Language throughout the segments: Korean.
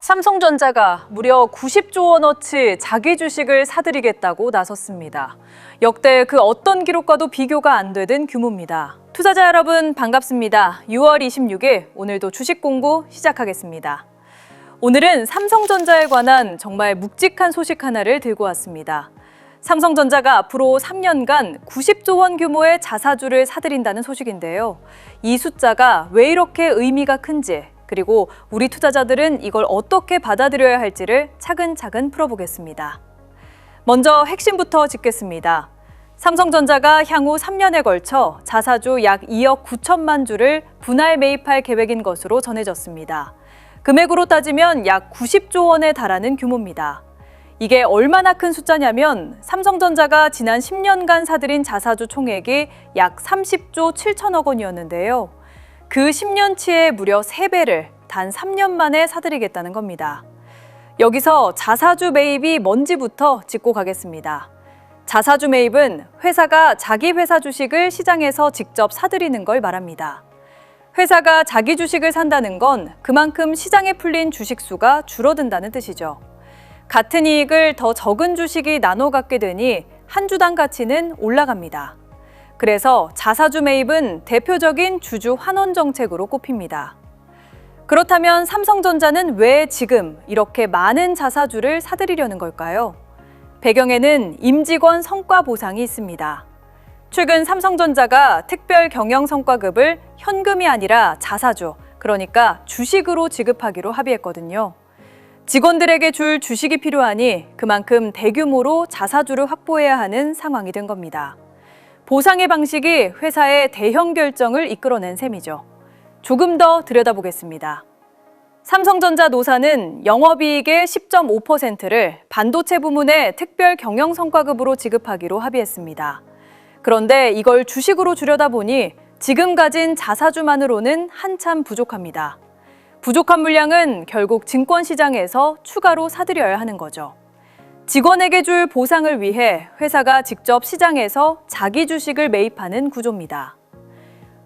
삼성전자가 무려 90조 원어치 자기 주식을 사들이겠다고 나섰습니다. 역대 그 어떤 기록과도 비교가 안 되는 규모입니다. 투자자 여러분 반갑습니다. 6월 26일 오늘도 주식 공부 시작하겠습니다. 오늘은 삼성전자에 관한 정말 묵직한 소식 하나를 들고 왔습니다. 삼성전자가 앞으로 3년간 90조 원 규모의 자사주를 사들인다는 소식인데요. 이 숫자가 왜 이렇게 의미가 큰지, 그리고 우리 투자자들은 이걸 어떻게 받아들여야 할지를 차근차근 풀어보겠습니다. 먼저 핵심부터 짚겠습니다. 삼성전자가 향후 3년에 걸쳐 자사주 약 2억 9천만 주를 분할 매입할 계획인 것으로 전해졌습니다. 금액으로 따지면 약 90조 원에 달하는 규모입니다. 이게 얼마나 큰 숫자냐면 삼성전자가 지난 10년간 사들인 자사주 총액이 약 30조 7천억 원이었는데요. 그 10년치의 무려 3배를 단 3년 만에 사들이겠다는 겁니다. 여기서 자사주 매입이 뭔지부터 짚고 가겠습니다. 자사주 매입은 회사가 자기 회사 주식을 시장에서 직접 사들이는 걸 말합니다. 회사가 자기 주식을 산다는 건 그만큼 시장에 풀린 주식 수가 줄어든다는 뜻이죠. 같은 이익을 더 적은 주식이 나눠 갖게 되니 한 주당 가치는 올라갑니다. 그래서 자사주 매입은 대표적인 주주 환원 정책으로 꼽힙니다. 그렇다면 삼성전자는 왜 지금 이렇게 많은 자사주를 사들이려는 걸까요? 배경에는 임직원 성과 보상이 있습니다. 최근 삼성전자가 특별 경영 성과급을 현금이 아니라 자사주, 그러니까 주식으로 지급하기로 합의했거든요. 직원들에게 줄 주식이 필요하니 그만큼 대규모로 자사주를 확보해야 하는 상황이 된 겁니다. 보상의 방식이 회사의 대형 결정을 이끌어낸 셈이죠. 조금 더 들여다보겠습니다. 삼성전자 노사는 영업이익의 10.5%를 반도체 부문의 특별 경영 성과급으로 지급하기로 합의했습니다. 그런데 이걸 주식으로 줄여다 보니 지금 가진 자사주만으로는 한참 부족합니다. 부족한 물량은 결국 증권시장에서 추가로 사들여야 하는 거죠. 직원에게 줄 보상을 위해 회사가 직접 시장에서 자기 주식을 매입하는 구조입니다.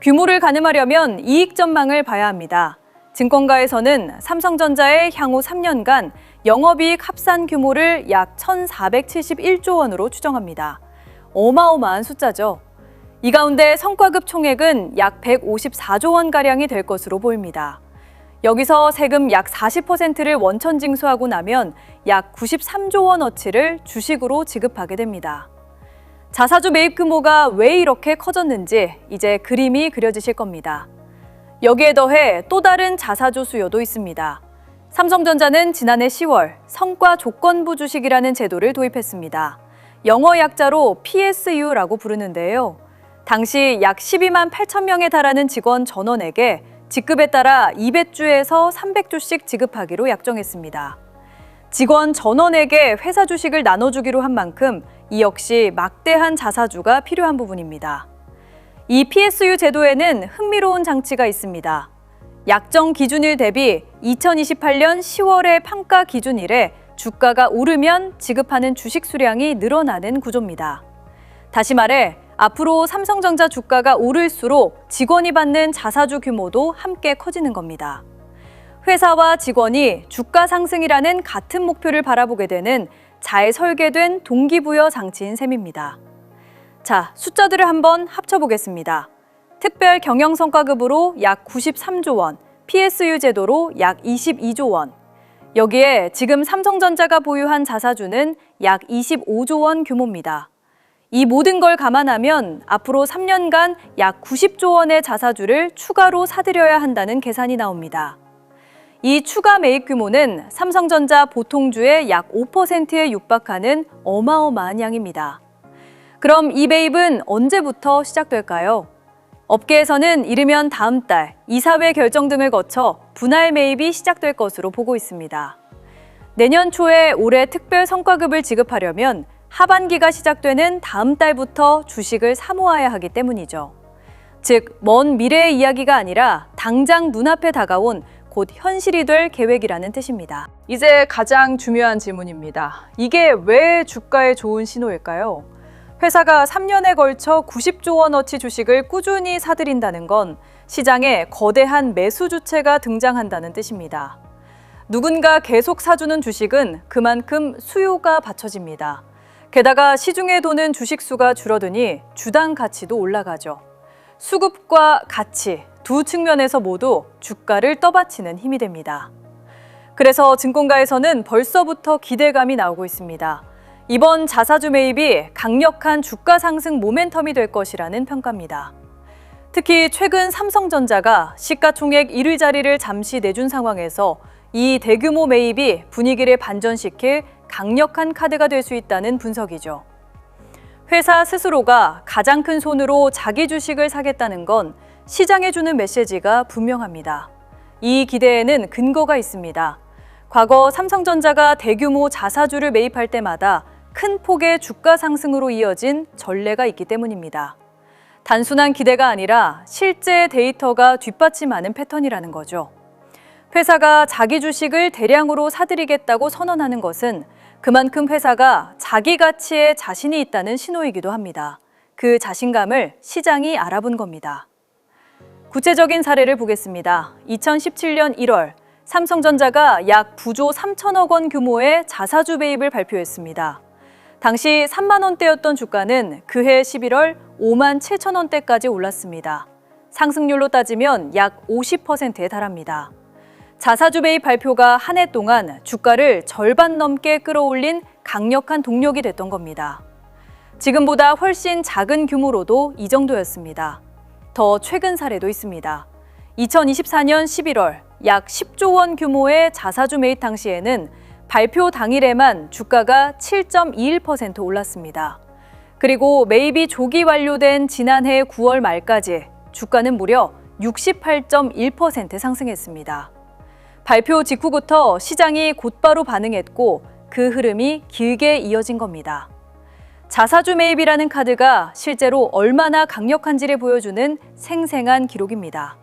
규모를 가늠하려면 이익 전망을 봐야 합니다. 증권가에서는 삼성전자의 향후 3년간 영업이익 합산 규모를 약 1,471조 원으로 추정합니다. 어마어마한 숫자죠. 이 가운데 성과급 총액은 약 154조 원가량이 될 것으로 보입니다. 여기서 세금 약 40%를 원천 징수하고 나면 약 93조 원어치를 주식으로 지급하게 됩니다. 자사주 매입 규모가 왜 이렇게 커졌는지 이제 그림이 그려지실 겁니다. 여기에 더해 또 다른 자사주 수요도 있습니다. 삼성전자는 지난해 10월 성과 조건부 주식이라는 제도를 도입했습니다. 영어 약자로 PSU라고 부르는데요. 당시 약 12만 8천 명에 달하는 직원 전원에게 직급에 따라 200주에서 300주씩 지급하기로 약정했습니다. 직원 전원에게 회사 주식을 나눠주기로 한 만큼 이 역시 막대한 자사주가 필요한 부분입니다. 이 PSU 제도에는 흥미로운 장치가 있습니다. 약정 기준일 대비 2028년 10월의 평가 기준일에 주가가 오르면 지급하는 주식 수량이 늘어나는 구조입니다. 다시 말해 앞으로 삼성전자 주가가 오를수록 직원이 받는 자사주 규모도 함께 커지는 겁니다. 회사와 직원이 주가 상승이라는 같은 목표를 바라보게 되는 잘 설계된 동기부여 장치인 셈입니다. 자, 숫자들을 한번 합쳐보겠습니다. 특별 경영 성과급으로 약 93조 원, PSU 제도로 약 22조 원. 여기에 지금 삼성전자가 보유한 자사주는 약 25조 원 규모입니다. 이 모든 걸 감안하면 앞으로 3년간 약 90조 원의 자사주를 추가로 사들여야 한다는 계산이 나옵니다. 이 추가 매입 규모는 삼성전자 보통주의 약 5%에 육박하는 어마어마한 양입니다. 그럼 이 매입은 언제부터 시작될까요? 업계에서는 이르면 다음 달 이사회 결정 등을 거쳐 분할 매입이 시작될 것으로 보고 있습니다. 내년 초에 올해 특별 성과급을 지급하려면 하반기가 시작되는 다음 달부터 주식을 사모아야 하기 때문이죠. 즉, 먼 미래의 이야기가 아니라 당장 눈앞에 다가온 곧 현실이 될 계획이라는 뜻입니다. 이제 가장 중요한 질문입니다. 이게 왜 주가에 좋은 신호일까요? 회사가 3년에 걸쳐 90조 원어치 주식을 꾸준히 사들인다는 건 시장에 거대한 매수 주체가 등장한다는 뜻입니다. 누군가 계속 사주는 주식은 그만큼 수요가 받쳐집니다. 게다가 시중에 도는 주식 수가 줄어드니 주당 가치도 올라가죠. 수급과 가치 두 측면에서 모두 주가를 떠받치는 힘이 됩니다. 그래서 증권가에서는 벌써부터 기대감이 나오고 있습니다. 이번 자사주 매입이 강력한 주가 상승 모멘텀이 될 것이라는 평가입니다. 특히 최근 삼성전자가 시가총액 1위 자리를 잠시 내준 상황에서 이 대규모 매입이 분위기를 반전시킬 강력한 카드가 될 수 있다는 분석이죠. 회사 스스로가 가장 큰 손으로 자기 주식을 사겠다는 건 시장에 주는 메시지가 분명합니다. 이 기대에는 근거가 있습니다. 과거 삼성전자가 대규모 자사주를 매입할 때마다 큰 폭의 주가 상승으로 이어진 전례가 있기 때문입니다. 단순한 기대가 아니라 실제 데이터가 뒷받침하는 패턴이라는 거죠. 회사가 자기 주식을 대량으로 사들이겠다고 선언하는 것은 그만큼 회사가 자기 가치에 자신이 있다는 신호이기도 합니다. 그 자신감을 시장이 알아본 겁니다. 구체적인 사례를 보겠습니다. 2017년 1월 삼성전자가 약 9조 3천억 원 규모의 자사주 매입을 발표했습니다. 당시 3만 원대였던 주가는 그해 11월 5만 7천 원대까지 올랐습니다. 상승률로 따지면 약 50%에 달합니다. 자사주 매입 발표가 한 해 동안 주가를 절반 넘게 끌어올린 강력한 동력이 됐던 겁니다. 지금보다 훨씬 작은 규모로도 이 정도였습니다. 더 최근 사례도 있습니다. 2024년 11월 약 10조 원 규모의 자사주 매입 당시에는 발표 당일에만 주가가 7.21% 올랐습니다. 그리고 매입이 조기 완료된 지난해 9월 말까지 주가는 무려 68.1% 상승했습니다. 발표 직후부터 시장이 곧바로 반응했고 그 흐름이 길게 이어진 겁니다. 자사주 매입이라는 카드가 실제로 얼마나 강력한지를 보여주는 생생한 기록입니다.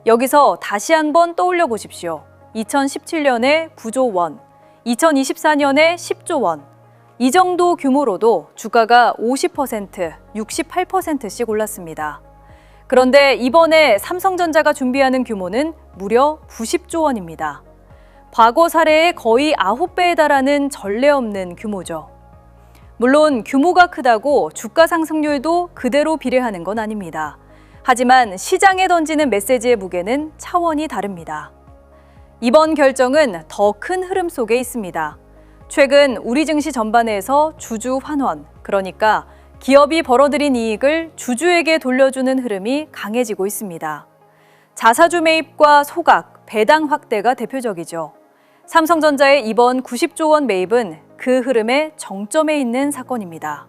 여기서 다시 한번 떠올려 보십시오. 2017년에 9조 원, 2024년에 10조 원. 이 정도 규모로도 주가가 50%, 68%씩 올랐습니다. 그런데 이번에 삼성전자가 준비하는 규모는 무려 90조 원입니다. 과거 사례의 거의 9배에 달하는 전례 없는 규모죠. 물론 규모가 크다고 주가 상승률도 그대로 비례하는 건 아닙니다. 하지만 시장에 던지는 메시지의 무게는 차원이 다릅니다. 이번 결정은 더 큰 흐름 속에 있습니다. 최근 우리 증시 전반에서 주주 환원, 그러니까 기업이 벌어들인 이익을 주주에게 돌려주는 흐름이 강해지고 있습니다. 자사주 매입과 소각, 배당 확대가 대표적이죠. 삼성전자의 이번 90조 원 매입은 그 흐름의 정점에 있는 사건입니다.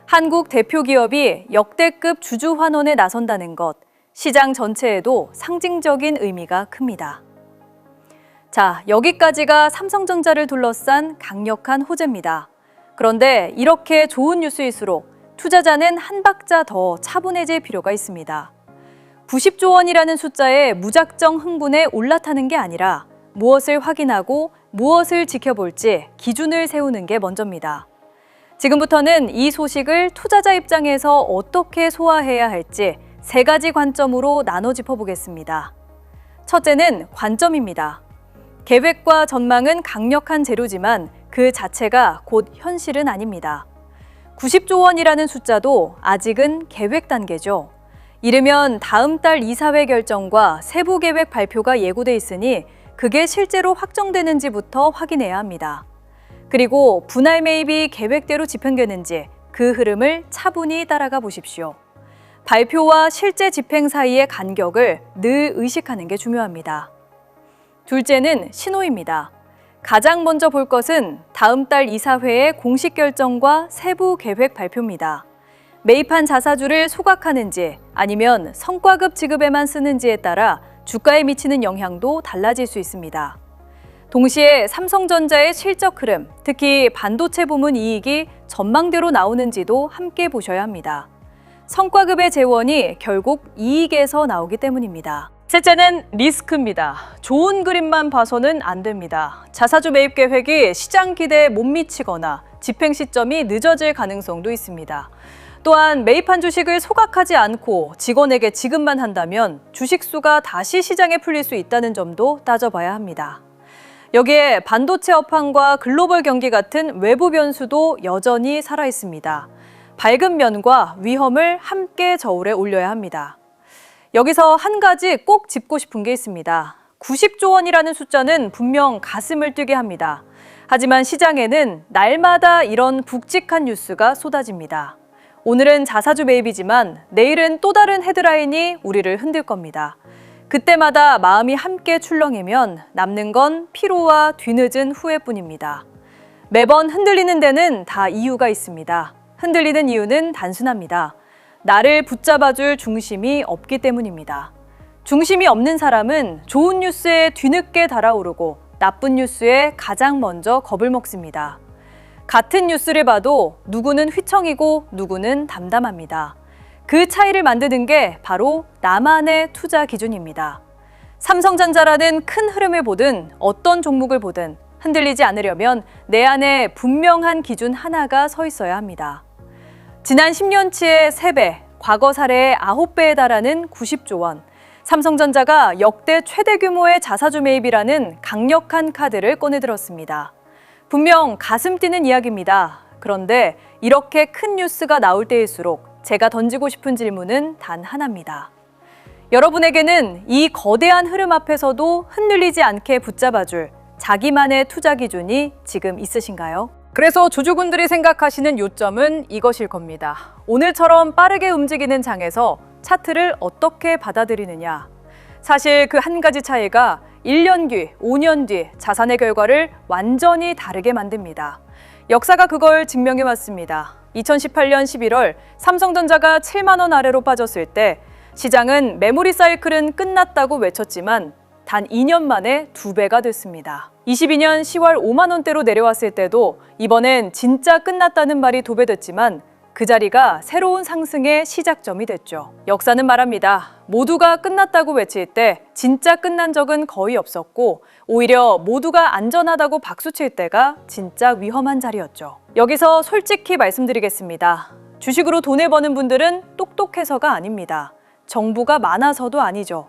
한국 대표 기업이 역대급 주주 환원에 나선다는 것, 시장 전체에도 상징적인 의미가 큽니다. 자, 여기까지가 삼성전자를 둘러싼 강력한 호재입니다. 그런데 이렇게 좋은 뉴스일수록 투자자는 한 박자 더 차분해질 필요가 있습니다. 90조 원이라는 숫자에 무작정 흥분에 올라타는 게 아니라 무엇을 확인하고 무엇을 지켜볼지 기준을 세우는 게 먼저입니다. 지금부터는 이 소식을 투자자 입장에서 어떻게 소화해야 할지 세 가지 관점으로 나눠 짚어보겠습니다. 첫째는 관점입니다. 계획과 전망은 강력한 재료지만 그 자체가 곧 현실은 아닙니다. 90조 원이라는 숫자도 아직은 계획 단계죠. 이르면 다음 달 이사회 결정과 세부 계획 발표가 예고돼 있으니 그게 실제로 확정되는지부터 확인해야 합니다. 그리고 분할 매입이 계획대로 집행되는지 그 흐름을 차분히 따라가 보십시오. 발표와 실제 집행 사이의 간격을 늘 의식하는 게 중요합니다. 둘째는 신호입니다. 가장 먼저 볼 것은 다음 달 이사회의 공식 결정과 세부 계획 발표입니다. 매입한 자사주를 소각하는지 아니면 성과급 지급에만 쓰는지에 따라 주가에 미치는 영향도 달라질 수 있습니다. 동시에 삼성전자의 실적 흐름, 특히 반도체 부문 이익이 전망대로 나오는지도 함께 보셔야 합니다. 성과급의 재원이 결국 이익에서 나오기 때문입니다. 셋째는 리스크입니다. 좋은 그림만 봐서는 안 됩니다. 자사주 매입 계획이 시장 기대에 못 미치거나 집행 시점이 늦어질 가능성도 있습니다. 또한 매입한 주식을 소각하지 않고 직원에게 지급만 한다면 주식 수가 다시 시장에 풀릴 수 있다는 점도 따져봐야 합니다. 여기에 반도체 업황과 글로벌 경기 같은 외부 변수도 여전히 살아 있습니다. 밝은 면과 위험을 함께 저울에 올려야 합니다. 여기서 한 가지 꼭 짚고 싶은 게 있습니다. 90조 원이라는 숫자는 분명 가슴을 뛰게 합니다. 하지만 시장에는 날마다 이런 굵직한 뉴스가 쏟아집니다. 오늘은 자사주 매입이지만 내일은 또 다른 헤드라인이 우리를 흔들 겁니다. 그때마다 마음이 함께 출렁이면 남는 건 피로와 뒤늦은 후회뿐입니다. 매번 흔들리는 데는 다 이유가 있습니다. 흔들리는 이유는 단순합니다. 나를 붙잡아줄 중심이 없기 때문입니다. 중심이 없는 사람은 좋은 뉴스에 뒤늦게 달아오르고 나쁜 뉴스에 가장 먼저 겁을 먹습니다. 같은 뉴스를 봐도 누구는 휘청이고 누구는 담담합니다. 그 차이를 만드는 게 바로 나만의 투자 기준입니다. 삼성전자라는 큰 흐름을 보든 어떤 종목을 보든 흔들리지 않으려면 내 안에 분명한 기준 하나가 서 있어야 합니다. 지난 10년치의 3배, 과거 사례의 9배에 달하는 90조 원. 삼성전자가 역대 최대 규모의 자사주 매입이라는 강력한 카드를 꺼내들었습니다. 분명 가슴 뛰는 이야기입니다. 그런데 이렇게 큰 뉴스가 나올 때일수록 제가 던지고 싶은 질문은 단 하나입니다. 여러분에게는 이 거대한 흐름 앞에서도 흔들리지 않게 붙잡아줄 자기만의 투자 기준이 지금 있으신가요? 그래서 주주분들이 생각하시는 요점은 이것일 겁니다. 오늘처럼 빠르게 움직이는 장에서 차트를 어떻게 받아들이느냐. 사실 그 한 가지 차이가 1년 뒤, 5년 뒤 자산의 결과를 완전히 다르게 만듭니다. 역사가 그걸 증명해 왔습니다. 2018년 11월 삼성전자가 7만 원 아래로 빠졌을 때 시장은 메모리 사이클은 끝났다고 외쳤지만 단 2년 만에 2배가 됐습니다. 22년 10월 5만 원대로 내려왔을 때도 이번엔 진짜 끝났다는 말이 도배됐지만 그 자리가 새로운 상승의 시작점이 됐죠. 역사는 말합니다. 모두가 끝났다고 외칠 때 진짜 끝난 적은 거의 없었고 오히려 모두가 안전하다고 박수칠 때가 진짜 위험한 자리였죠. 여기서 솔직히 말씀드리겠습니다. 주식으로 돈을 버는 분들은 똑똑해서가 아닙니다. 정보가 많아서도 아니죠.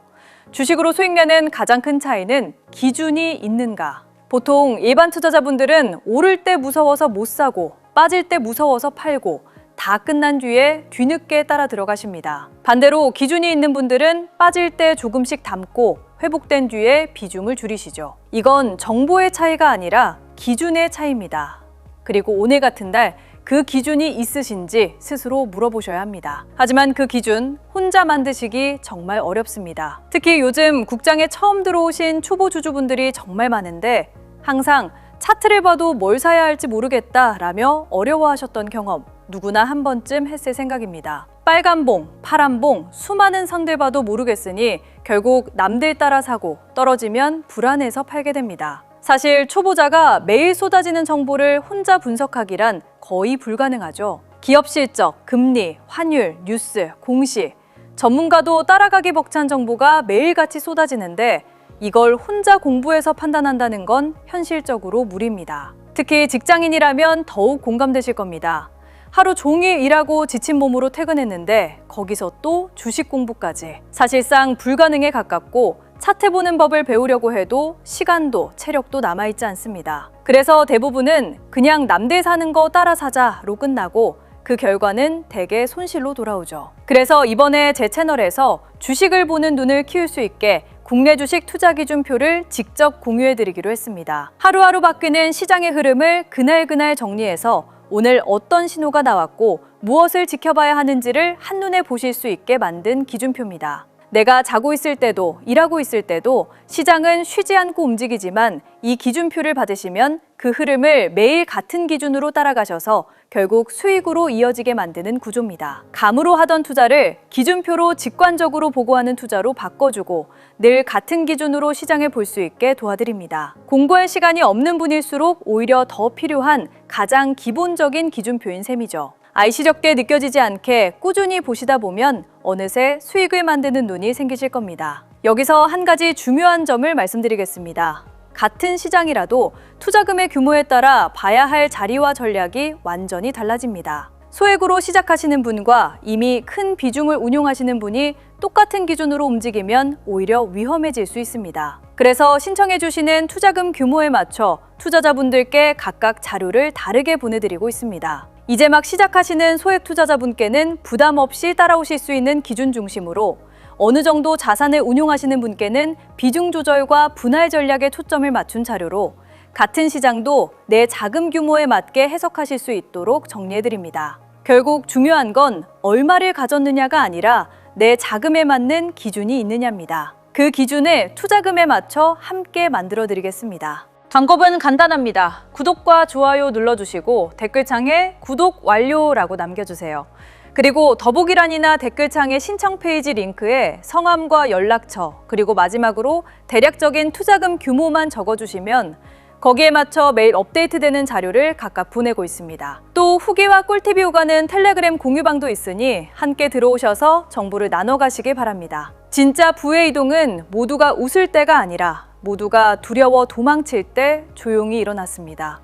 주식으로 수익 내는 가장 큰 차이는 기준이 있는가. 보통 일반 투자자분들은 오를 때 무서워서 못 사고 빠질 때 무서워서 팔고 다 끝난 뒤에 뒤늦게 따라 들어가십니다. 반대로 기준이 있는 분들은 빠질 때 조금씩 담고 회복된 뒤에 비중을 줄이시죠. 이건 정보의 차이가 아니라 기준의 차이입니다. 그리고 오늘 같은 날 그 기준이 있으신지 스스로 물어보셔야 합니다. 하지만 그 기준 혼자 만드시기 정말 어렵습니다. 특히 요즘 국장에 처음 들어오신 초보 주주분들이 정말 많은데 항상 차트를 봐도 뭘 사야 할지 모르겠다라며 어려워하셨던 경험 누구나 한 번쯤 했을 생각입니다. 빨간 봉, 파란 봉, 수많은 상들 봐도 모르겠으니 결국 남들 따라 사고 떨어지면 불안해서 팔게 됩니다. 사실 초보자가 매일 쏟아지는 정보를 혼자 분석하기란 거의 불가능하죠. 기업 실적, 금리, 환율, 뉴스, 공시, 전문가도 따라가기 벅찬 정보가 매일같이 쏟아지는데 이걸 혼자 공부해서 판단한다는 건 현실적으로 무리입니다. 특히 직장인이라면 더욱 공감되실 겁니다. 하루 종일 일하고 지친 몸으로 퇴근했는데 거기서 또 주식 공부까지. 사실상 불가능에 가깝고 차트 보는 법을 배우려고 해도 시간도 체력도 남아있지 않습니다. 그래서 대부분은 그냥 남들 사는 거 따라 사자로 끝나고 그 결과는 대개 손실로 돌아오죠. 그래서 이번에 제 채널에서 주식을 보는 눈을 키울 수 있게 국내 주식 투자 기준표를 직접 공유해드리기로 했습니다. 하루하루 바뀌는 시장의 흐름을 그날그날 정리해서 오늘 어떤 신호가 나왔고 무엇을 지켜봐야 하는지를 한눈에 보실 수 있게 만든 기준표입니다. 내가 자고 있을 때도 일하고 있을 때도 시장은 쉬지 않고 움직이지만 이 기준표를 받으시면 그 흐름을 매일 같은 기준으로 따라가셔서 결국 수익으로 이어지게 만드는 구조입니다. 감으로 하던 투자를 기준표로 직관적으로 보고하는 투자로 바꿔주고 늘 같은 기준으로 시장을 볼 수 있게 도와드립니다. 공부할 시간이 없는 분일수록 오히려 더 필요한 가장 기본적인 기준표인 셈이죠. 아이시력때 느껴지지 않게 꾸준히 보시다 보면 어느새 수익을 만드는 눈이 생기실 겁니다. 여기서 한 가지 중요한 점을 말씀드리겠습니다. 같은 시장이라도 투자금의 규모에 따라 봐야 할 자리와 전략이 완전히 달라집니다. 소액으로 시작하시는 분과 이미 큰 비중을 운용하시는 분이 똑같은 기준으로 움직이면 오히려 위험해질 수 있습니다. 그래서 신청해 주시는 투자금 규모에 맞춰 투자자분들께 각각 자료를 다르게 보내드리고 있습니다. 이제 막 시작하시는 소액 투자자분께는 부담 없이 따라오실 수 있는 기준 중심으로 어느 정도 자산을 운용하시는 분께는 비중 조절과 분할 전략에 초점을 맞춘 자료로 같은 시장도 내 자금 규모에 맞게 해석하실 수 있도록 정리해드립니다. 결국 중요한 건 얼마를 가졌느냐가 아니라 내 자금에 맞는 기준이 있느냐입니다. 그 기준을 투자금에 맞춰 함께 만들어드리겠습니다. 방법은 간단합니다. 구독과 좋아요 눌러주시고 댓글창에 구독 완료라고 남겨주세요. 그리고 더보기란이나 댓글창의 신청 페이지 링크에 성함과 연락처, 그리고 마지막으로 대략적인 투자금 규모만 적어주시면 거기에 맞춰 매일 업데이트되는 자료를 각각 보내고 있습니다. 또 후기와 꿀팁이 오가는 텔레그램 공유방도 있으니 함께 들어오셔서 정보를 나눠 가시길 바랍니다. 진짜 부의 이동은 모두가 웃을 때가 아니라 모두가 두려워 도망칠 때 조용히 일어났습니다.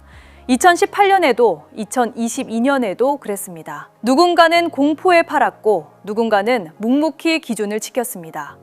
2018년에도 2022년에도 그랬습니다. 누군가는 공포에 팔았고 누군가는 묵묵히 기준을 지켰습니다.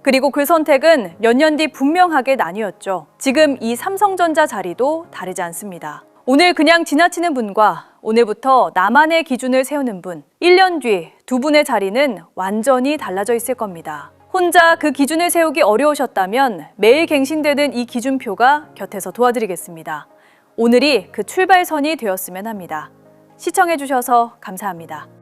그리고 그 선택은 몇 년 뒤 분명하게 나뉘었죠. 지금 이 삼성전자 자리도 다르지 않습니다. 오늘 그냥 지나치는 분과 오늘부터 나만의 기준을 세우는 분, 1년 뒤 두 분의 자리는 완전히 달라져 있을 겁니다. 혼자 그 기준을 세우기 어려우셨다면 매일 갱신되는 이 기준표가 곁에서 도와드리겠습니다. 오늘이 그 출발선이 되었으면 합니다. 시청해주셔서 감사합니다.